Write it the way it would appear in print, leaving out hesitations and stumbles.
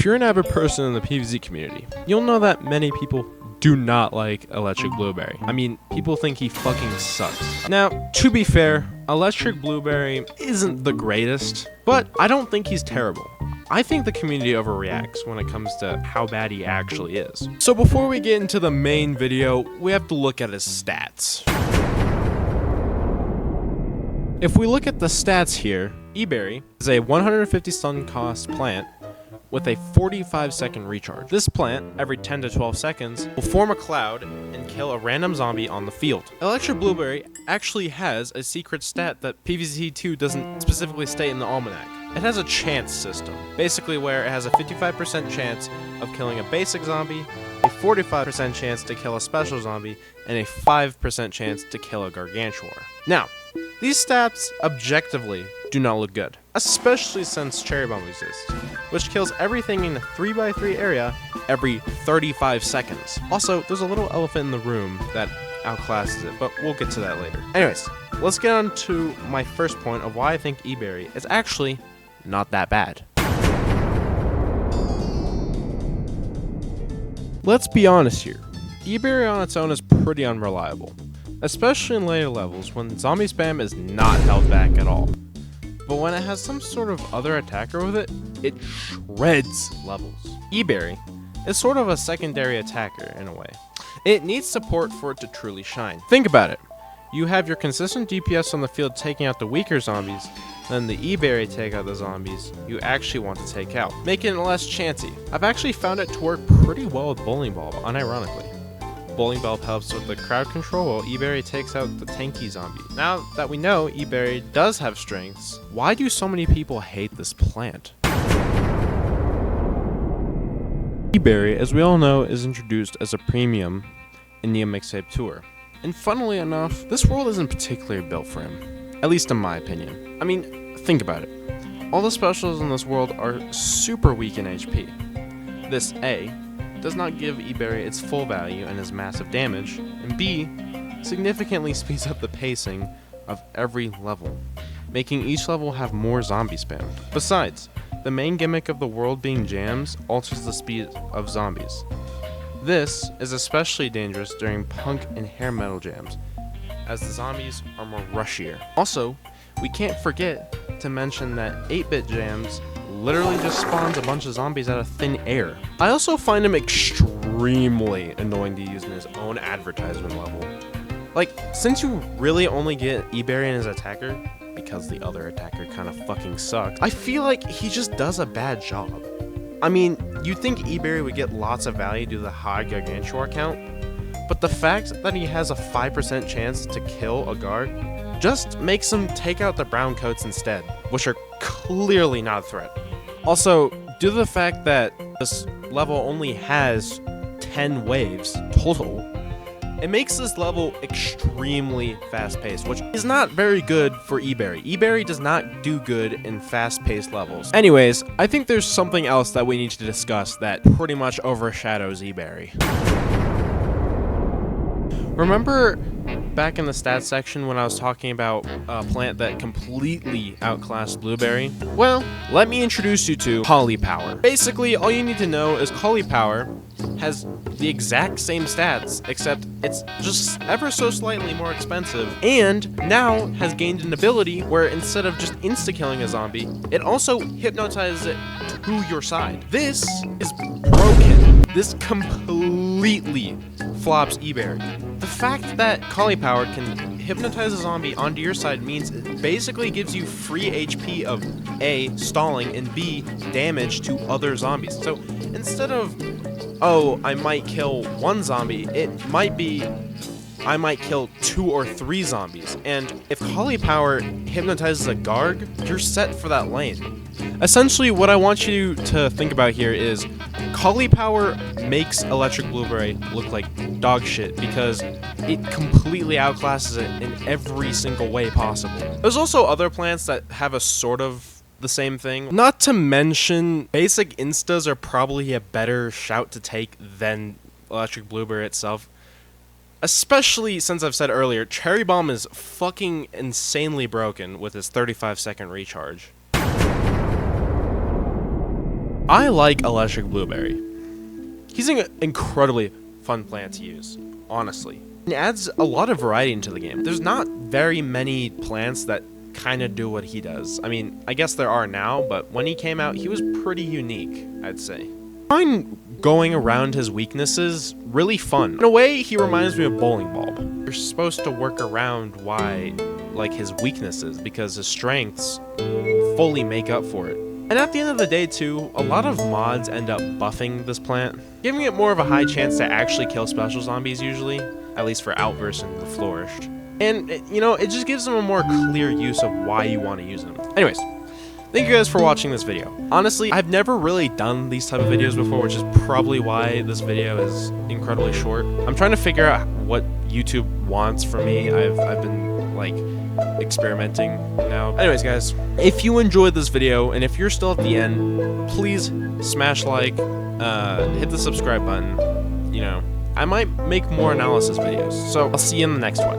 If you're an avid person in the PvZ community, you'll know that many people do not like Electric Blueberry. I mean, people think he fucking sucks. Now, to be fair, Electric Blueberry isn't the greatest, but I don't think he's terrible. I think the community overreacts when it comes to how bad he actually is. So before we get into the main video, we have to look at his stats. If we look at the stats here, Eberry is a 150 stun cost plant with a 45-second recharge. This plant, every 10 to 12 seconds, will form a cloud and kill a random zombie on the field. Electric Blueberry actually has a secret stat that PvZ2 doesn't specifically state in the almanac. It has a chance system, basically where it has a 55% chance of killing a basic zombie, a 45% chance to kill a special zombie, and a 5% chance to kill a gargantuar. Now, these stats objectively do not look good, especially since Cherry Bomb exists, which kills everything in a 3x3 area every 35 seconds. Also, there's a little elephant in the room that outclasses it, but we'll get to that later. Anyways, let's get on to my first point of why I think Eberry is actually not that bad. Let's be honest here, Eberry on its own is pretty unreliable, especially in later levels when zombie spam is not held back at all. But when it has some sort of other attacker with it, it shreds levels. Eberry is sort of a secondary attacker in a way. It needs support for it to truly shine. Think about it. You have your consistent DPS on the field taking out the weaker zombies, then the Eberry take out the zombies you actually want to take out, making it less chancy. I've actually found it to work pretty well with Bowling Bulb, unironically. Bowling Bulb helps with the crowd control while Eberry takes out the tanky zombie. Now that we know Eberry does have strengths, why do so many people hate this plant? Eberry, as we all know, is introduced as a premium in the Mixtape Tour. And funnily enough, this world isn't particularly built for him, at least in my opinion. I mean, think about it. All the specials in this world are super weak in HP. This A does not give Eberry its full value and his massive damage, and B significantly speeds up the pacing of every level, making each level have more zombie spam. Besides, the main gimmick of the world being jams alters the speed of zombies. This is especially dangerous during punk and hair metal jams, as the zombies are more rushier. Also, we can't forget to mention that 8-bit jams literally just spawns a bunch of zombies out of thin air. I also find him extremely annoying to use in his own advertisement level. Like, since you really only get Eberry and his attacker, because the other attacker kind of fucking sucks, I feel like he just does a bad job. I mean, you'd think Eberry would get lots of value due to the high Gargantuar count, but the fact that he has a 5% chance to kill a guard just makes him take out the brown coats instead, which are clearly not a threat. Also, due to the fact that this level only has 10 waves total, it makes this level extremely fast-paced, which is not very good for Eberry. Eberry does not do good in fast-paced levels. Anyways, I think there's something else that we need to discuss that pretty much overshadows Eberry. Remember back in the stats section when I was talking about a plant that completely outclassed Blueberry? Well, let me introduce you to Collie Power. Basically, all you need to know is Collie Power has the exact same stats, except it's just ever so slightly more expensive, and now has gained an ability where instead of just insta-killing a zombie, it also hypnotizes it to your side. This is broken. This completely flops Eberry. The fact that Collie Power can hypnotize a zombie onto your side means it basically gives you free HP of A, stalling, and B, damage to other zombies. So instead of, oh, I might kill one zombie, it might be, I might kill 2 or 3 zombies. And if Collie Power hypnotizes a Garg, you're set for that lane. Essentially, what I want you to think about here is Collie Power makes Electric Blueberry look like dog shit because it completely outclasses it in every single way possible. There's also other plants that have a sort of the same thing. Not to mention, basic instas are probably a better shout to take than Electric Blueberry itself. Especially since I've said earlier, Cherry Bomb is fucking insanely broken with his 35-second recharge. I like electric blueberry. He's an incredibly fun plant to use, honestly. It adds a lot of variety into the game. There's not very many plants that kind of do what he does. I mean, I guess there are now, but when he came out, he was pretty unique, I'd say. I find going around his weaknesses really fun. In a way, he reminds me of Bowling Bulb. You're supposed to work around his weaknesses, because his strengths fully make up for it. And at the end of the day too, a lot of mods end up buffing this plant, giving it more of a high chance to actually kill special zombies usually, at least for Outburst and the Flourished. And, it just gives them a more clear use of why you want to use them. Anyways, thank you guys for watching this video. Honestly, I've never really done these type of videos before, which is probably why this video is incredibly short. I'm trying to figure out what YouTube wants from me. I've been, experimenting now. Anyways, guys, if you enjoyed this video, and if you're still at the end, please smash like, hit the subscribe button. I might make more analysis videos, so I'll see you in the next one.